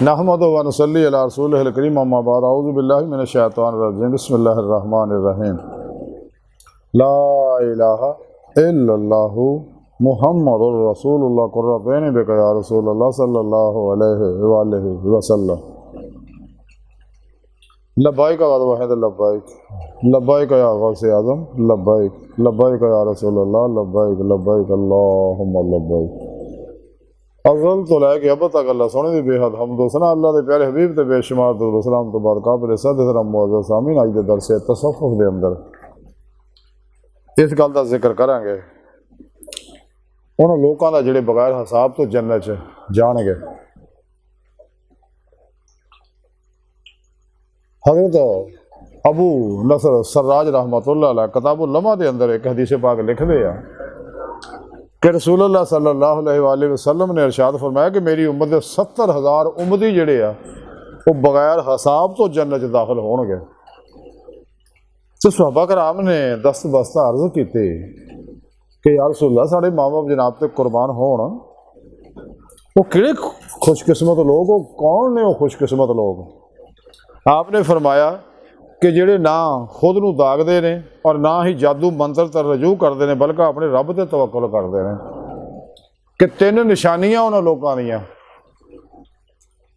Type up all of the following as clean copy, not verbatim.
नहमदु व नसल्ली अला रसूलिहिल करीम अम्मा बाद अऊज़ु बिल्लाहि मिनश शैतानिर रजीम बिस्मिल्लाहिर रहमानिर रहीम ला इलाहा इल्लल्लाहु मुहम्मदुर रसूलुल्लाह कुर्रतैन बिका या रसूलल्लाह सल्लल्लाहु अलैहि वसल्लम लब्बाइक व वहद लब्बाइक लब्बाइक या गौसे आज़म लब्बाइक लब्बाइक या रसूलल्लाह लब्बाइक लब्बाइक अल्लाहुम्मा लब्बाइक। अव्वल तो लैके अब तक अल्लाह सोने की बेहद हमदो सना अल्लाह के प्यारे हबीब ते बेशुमार दुरूद सलाम तो बाद काबिल सदरम मौजूद सामीन अज के दरसे तसव्वुफ दे अंदर इस गल का जिक्र करांगे उन्होंने लोगों का जिहड़े बगैर हिसाब तो जन्नत च जाणगे। हज़रत अबू नसर सर्राज रहमतुल्लाह अलैह किताबुल लम्हा के अंदर एक हदीस पाक लिखते हैं कि रसूलुल्लाह सल्लल्लाहु अलैहि वसल्लम ने इरशाद फरमाया कि मेरी उम्मत के 70,000 उम्मती जिहड़े आ वो बगैर हिसाब तो जन्नत दाखिल होणगे। तो सहाबा कराम ने दस्त बस्ता अर्ज की कि या रसूलल्लाह साढ़े माँ बाप जनाब ते कुर्बान होण वो किहड़े खुशकिस्मत लोग, वो कौन ने वो खुशकिस्मत लोग। आपने फरमाया कि जिहड़े ना खुद नूं दागदे ने और ना ही जादू मंत्र ते रजू करते हैं बल्कि अपने रब ते तवक्कुल करते हैं कि 3 निशानियां उन्होंने लोगों दियां।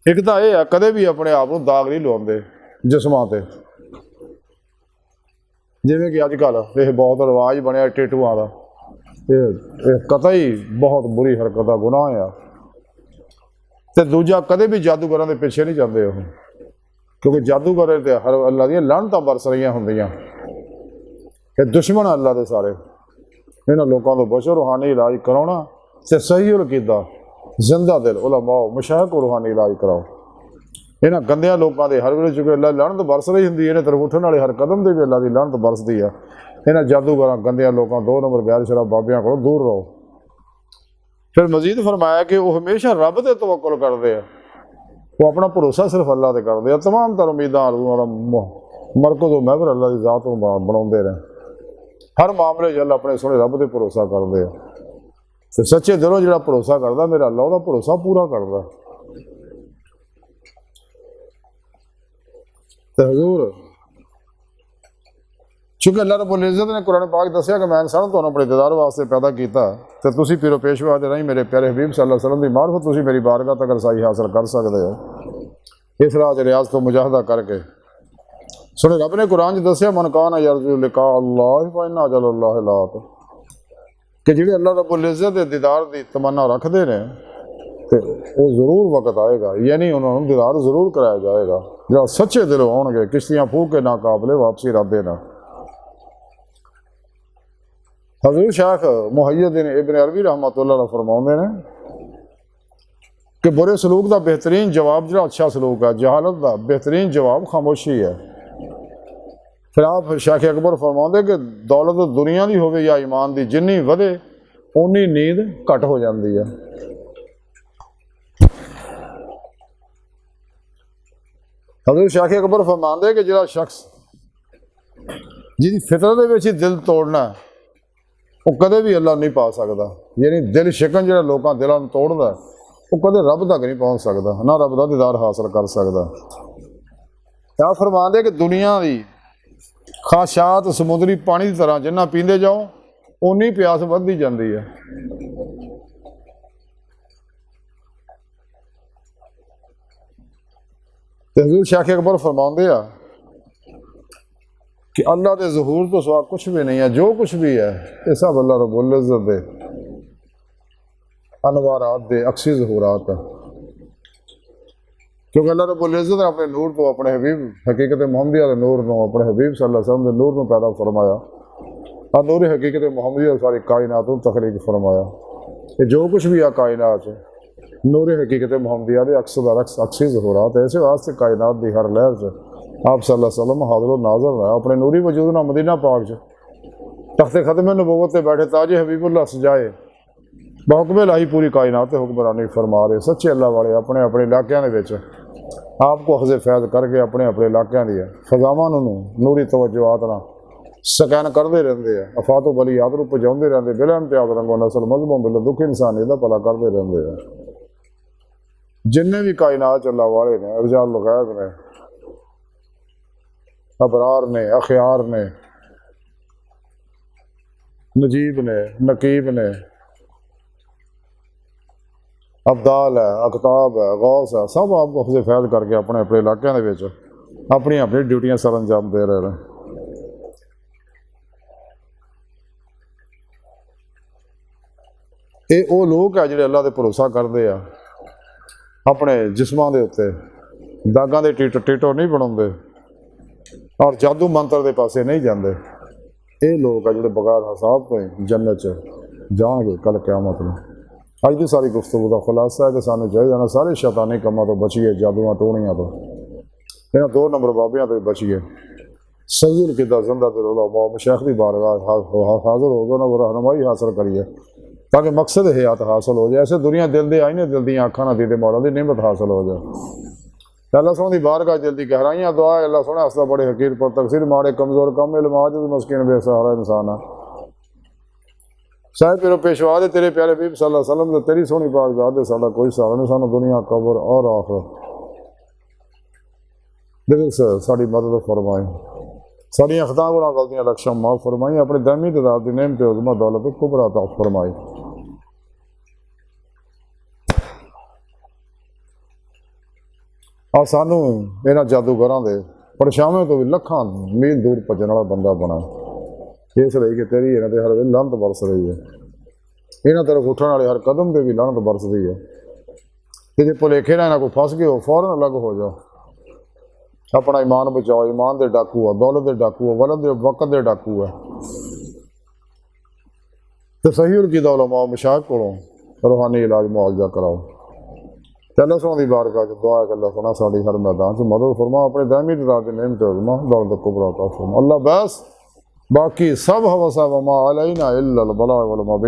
एक तो यह है कदे भी अपने आप को दाग नहीं लवाते जिस्मां ते, जिवें कि अजकल यह बहुत रिवाज बनया टेटूआं दा, कतई बहुत बुरी हरकत आ, गुनाह आ। ते दूजा कदे भी जादूगरां दे पिछे नहीं जाते वो, क्योंकि जादूगर ते हर अल्लाह दी लानतां बरस रही होंदियां। ये दुश्मन अल्लाह के सारे। इन्होंने लोगों को बशो रूहानी इलाज कराना तो सही अकीदा जिंदा दिल उलमा मशाइख को रूहानी इलाज कराओ। इन्होंने गंदिया लोगों के हर वे चुके अल्लाह लानत बरस रही होंगी, इन्हें तरफ उठने वाले हर कदम से भी अल्लाह की लानत बरसती है। इन्हें जादूगर गंदिया लोगों 2 नंबर गैर शराब बाबियां को दूर रहो। फिर मजीद फरमाया कि वह हमेशा रब से तवक्कुल करते हैं, वो अपना भरोसा सिर्फ अल्लाह से करते हैं। तमाम तर उम्मीदा मरकज़ महवर अल्लाह की जात बनाते रहे, हर मामले अल्लाह अपने सोने रब से भरोसा करते हैं। तो सच्चे दिलों जो भरोसा करता मेरा अल्लाह का भरोसा पूरा करता। तो हजूर चूँकि अल्लाह रब्बुल इज़्ज़त ने कुरान पाक दसिया कि मैं इंसान तो अपने दीदार वास्ते पैदा किया, तो तुसी पीरो पेशवा दे नहीं मेरे प्यारे हबीब सल्लल्लाहु अलैहि वसल्लम की मार्फत तुसी मेरी बारगाह तक रसाई हासिल कर सकते हो। इस राह रियाज तो मुजाहदा करके सुने रब ने कुरान दसिया मन कान यरजू लिका अल्लाह फ इन्ना अजलल्लाहि लात कि जिहड़े अल्लाह रब्बुल इज़्ज़त के दीदार की तमन्ना रखते हैं तो वो जरूर वक्त आएगा, यानी उन्होंने दीदार जरूर कराया जाएगा। जो सच्चे दिलों आउणगे किश्तियाँ फूक के नाकाबले वापसी इरादे ना। हज़ूर शेख मुहय्यिद्दीन इब्न अरबी रहमतुल्लाह अलैह फरमाते हैं कि बुरे सलूक का बेहतरीन जवाब जो अच्छा सलूक है, जहालत का बेहतरीन जवाब खामोशी है। फिर आप शेख अकबर फरमाते कि दौलत दुनिया की होवे या ईमान की, जिन्नी वधे उन्नी नींद घट हो जाती है। हज़ूर शेख अकबर फरमाते कि जो शख्स जिसकी फितरत में ही दिल तोड़ना वो कदे भी अल्लाह नहीं पा सकता, यानी दिल शिकन जो लोगों दिलों तोड़ता वो कदे रब तक नहीं पहुँच सकता, ना रब का दीदार हासिल कर सकता। क्या फरमाते कि दुनिया की खाशात समुद्री पानी की तरह जिन्ना पींदे जाओ उन्नी प्यास बढ़ती जाती है। हज़ूर शेख अकबर फरमाते हैं कि अल्लाह के ज़हूर तो सिवा कुछ भी नहीं है, जो कुछ भी है ये सब अल्लाह रब्बुल इज़्ज़त दे अनवारात दे अक्सी ज़हूरात है। क्योंकि अल्लाह रब्बुल इज़्ज़त ने अपने नूर तो अपने हबीब हकीकत मुहम्मदिया के नूर को अपने हबीब सल्लल्लाहु अलैहि वसल्लम के नूर को पैदा फरमाया और नूर हकीकत मुहम्मदिया सारी कायनात को तखलीक फरमाया। ये जो कुछ भी है कायनात नूर हकीकत मुहम्मदिया के अक्सी ज़हूरात है। इस वास्ते कायनात की हर लहर से आप सल्लल्लाहु अलैहि वसल्लम हाज़िर नाज़िर है। अपने नूरी वजूद ना मदीना पाक च तख्ते खत्म नबूवत से बैठे ताजे हबीबुल्लाह सजाए बहुकमे इलाही पूरी कायनात हुक्मरानी फरमा रहे सच्चे अल्लाह वाले अपने अपने इलाकों के आपको अखज़ फैज़ करके अपने अपने इलाकों की फजावां नूरी तवज्जुआत ना ਸਕੈਨ ਕਰਦੇ ਰਹਿੰਦੇ ਆ, ਅਫਾਤੋ ਬਲੀਆਤ ਨੂੰ ਪਹੁੰਚਾਉਂਦੇ ਰਹਿੰਦੇ, ਬਿਲਾ ਇਮਤਿਆਜ਼ ਰੰਗੋ ਨਸਲ ਮਜ਼ਹਬੋਂ ਬਿਲਾ ਦੁੱਖ ਇਨਸਾਨੀਅਤ ਦਾ ਭਲਾ ਕਰਦੇ ਰਹਿੰਦੇ ਆ। जिन्ने भी कायनात अल्लाह वाले ने, रिजाल गैब ने, अबरार ने, अखियार ने, नजीब ने, नकीब ने, अब्दाल है, अकताब है, गौस है, सब आप हफ्ज़ फैज़ करके अपने अपने इलाकों के अपनी अपनी ड्यूटियां सर अंजाम दे रहे हैं। ये वो लोग है जो अल्लाह से भरोसा करते हैं, अपने जिस्मां के उत्ते दागां दे टीटो नहीं बनाते और जादू मंत्र के पासे नहीं जाते। ये लोग है जो बगैर हिसाब तो जन्नत जाएंगे कल क़यामत में। अज की सारी गुफ्तगू का खुलासा है कि सानू चाहिए ना सारे शैतानी कामों तो बचिए, जादुआ टोहनियां तो, इन्हां 2 नंबर बाबियां तो बचिए। सही किदा जिंदा दिल उलमा मशैख की बारगाह हाजिर हो गए, उन्होंने रहनुमाई हासिल करिए ताकि मकसद हयात हासिल हो जाए। ऐसे दुनिया दिल दे आई ने, दिल दी आँखां ना दीदे मौला की नेमत हासिल हो जाए। अल्लाह सोहनी बारगाह दिल दी गहराइयां दुआ है। अल्लाह सोहने असला बड़े हकीर पर तकसीर माड़े कमजोर कम इल्म आजिज़ मस्कीन बेसहारा इंसान है। साहिब पिरो पेशवा दे तेरे प्यारे बीब सल्लल्लाहु अलैहि वसल्लम तेरी सोहनी पाक ज़ात दे साडा कोई सहारा नहीं, सानू दुनिया कब्र और आखिरत दिल से साड़ी मदद फरमाए, साड़ियाँ खता गुनाह गलतियाँ लक्ष्य माफ़ फरमाई, अपने दामी तदाद की नेमत उज़्मा दौलत कुबरा अता फरमाई। और सानू इन्हां जादूगरां दे परछावें तो भी लखां मील दूर भजन वाला बंदा बना, इसलिए कि तेरी इन्हां ते हर वेले लानत बरस रही है, इन्हां तरफ उठण वाले हर कदम पर भी लानत बरसदी है। कि जे भुलेखे ना इन्हां को फस गए हो फौरन अलग हो जाओ, अपना ईमान बचाओ। ईमान दे डाकू है, दौलत दे डाकू है, वलद दे वक़्त दे डाकू है। तो सही उलकीदा उलमा मशाइख कोलों रूहानी इलाज मुआवजा कराओ। अल्लाह सोहनी बारगाह दुआ है कि अल्लाह सोहना साड़ी हर मैदान से मदद फरमा, अपने दामी तदाद की नेमत उज़्मा दौलत कुबरा अता फरमा। अल्लाह बस बाकी सब हवसा वमा अलैना इल्लल बलाग वल मुबीन।